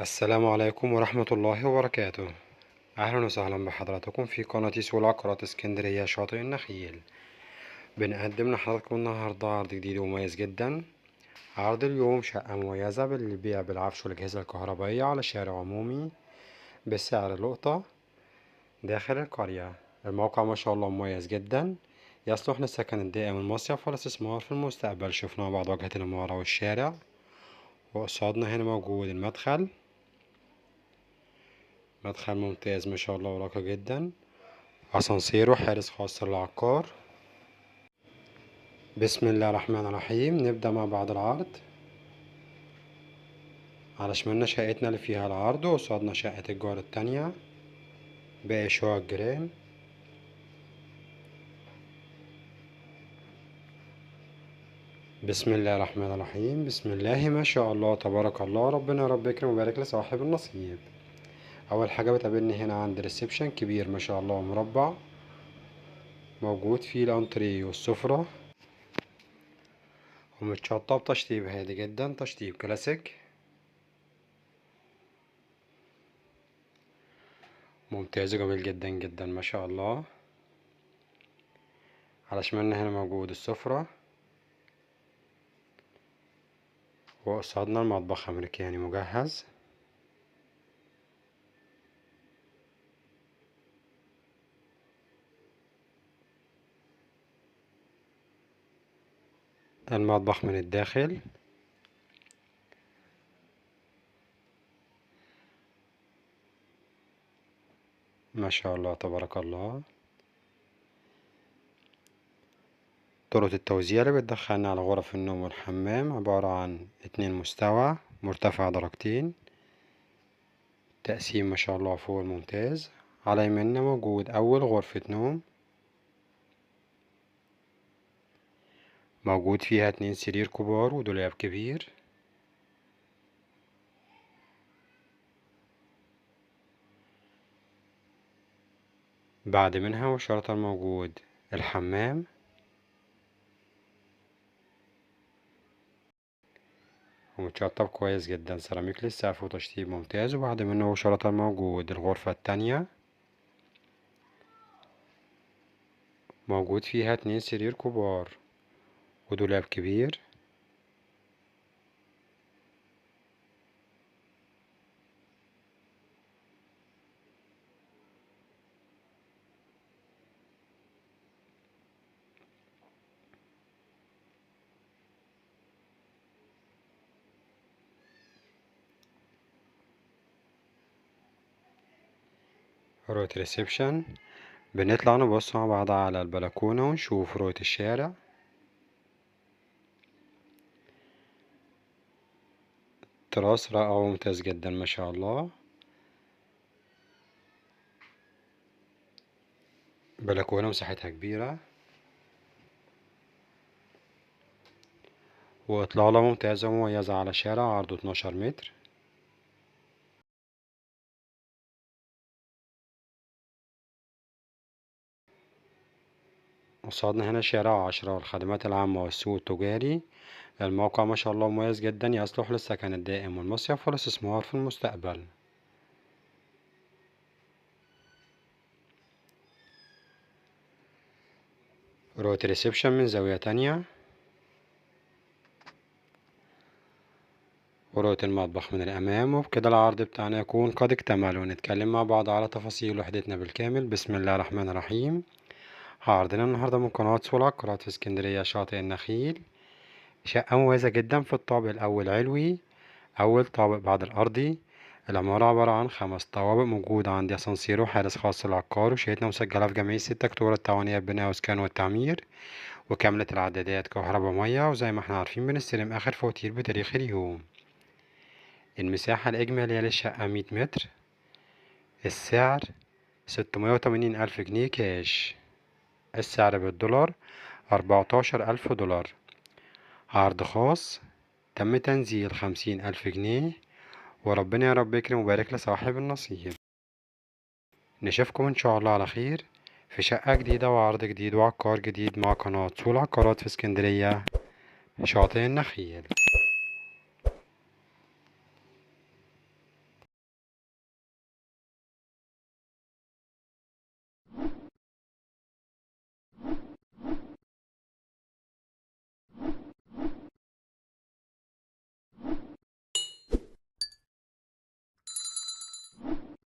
السلام عليكم ورحمة الله وبركاته. أهلا وسهلا بحضراتكم في قناة سوق العقارات اسكندرية شاطئ النخيل. بنقدم لحضراتكم النهاردة عرض جديد ومميز جدا. عرض اليوم شقة مميزة للبيع بالعفش والأجهزة الكهربائية على شارع عمومي بسعر لقطة داخل القرية. الموقع ما شاء الله مميز جدا، يصلح للسكن الدائم المصيف والاستثمار في المستقبل. شفنا بعض واجهة العمارة والشارع، وقصادنا هنا موجود المدخل. مدخل ممتاز ما شاء الله وراقي جدا، اسانسير وحارس خاص للعقار. بسم الله الرحمن الرحيم، نبدأ مع بعض العرض. على شمالنا شقتنا اللي فيها العرض، وقصادنا شقة الجار التانية باقي شقق جيران. بسم الله الرحمن الرحيم، بسم الله ما شاء الله تبارك الله، ربنا رب يكرم ويبارك لصاحب النصيب. اول حاجة بتقابلني هنا عند ريسبشن كبير ما شاء الله مربع، موجود فيه الانتريه والسفرة، ومتشطب تشطيب هادي جدا، تشطيب كلاسيك ممتاز وجميل جدا جدا ما شاء الله. على شمالنا هنا موجود السفرة، وقصادنا المطبخ أمريكاني مجهز. المطبخ من الداخل ما شاء الله تبارك الله. طرق التوزيع اللي بتدخلنا على غرف النوم والحمام عبارة عن 2 مستوى مرتفع درجتين، تقسيم ما شاء الله فوق الممتاز. على يميننا موجود أول غرفة نوم، موجود فيها 2 سرير كبار ودولاب كبير. بعد منها مباشرة موجود الحمام، ومتشطب كويس جدا، سيراميك للسقف وتشطيب ممتاز. وبعد منه مباشرة موجود الغرفة التانية، موجود فيها 2 سرير كبار ودولاب كبير. رؤية ريسبشن، بنطلع نبص مع بعض على البلكونة ونشوف رؤية الشارع. تراس رائع وممتاز جدا ما شاء الله. بلكونة مساحتها كبيرة، وإطلالة ممتازة ومميزة على شارع عرضه 12 متر. قصادنا هنا شارع 10 والخدمات العامة والسوق التجاري. الموقع ما شاء الله مميز جدا، يصلح للسكن الدائم والمصيف والاستثمار في المستقبل. رؤية ريسبشن من زاوية تانية، ورؤية المطبخ من الأمام. وبكده العرض بتاعنا يكون قد اكتمل، ونتكلم مع بعض على تفاصيل وحدتنا بالكامل. بسم الله الرحمن الرحيم. عرضنا النهاردة من قناة سوق العقارات في اسكندرية شاطئ النخيل. شقة مميزة جدا في الطابق الأول علوي، أول طابق بعد الأرضي. العمارة عبارة عن 5 طوابق، موجود عندي أسانسير وحارس خاص للعقار، وشهادتنا مسجلة في جمعية 6 أكتوبر التعاونية للبناء والإسكان والتعمير، وكاملة العدادات كهرباء مية. وزي ما احنا عارفين بنستلم آخر فواتير بتاريخ اليوم. المساحة الإجمالية للشقة 100 متر. السعر 680 ألف جنيه كاش. السعر بالدولار 14 ألف دولار. عرض خاص، تم تنزيل 50 ألف جنيه، وربنا يا رب يكرم ويبارك لصاحب النصيب. نشوفكم إن شاء الله على خير في شقة جديدة وعرض جديد وعقار جديد مع قناة سوق العقارات في اسكندرية شاطئ النخيل.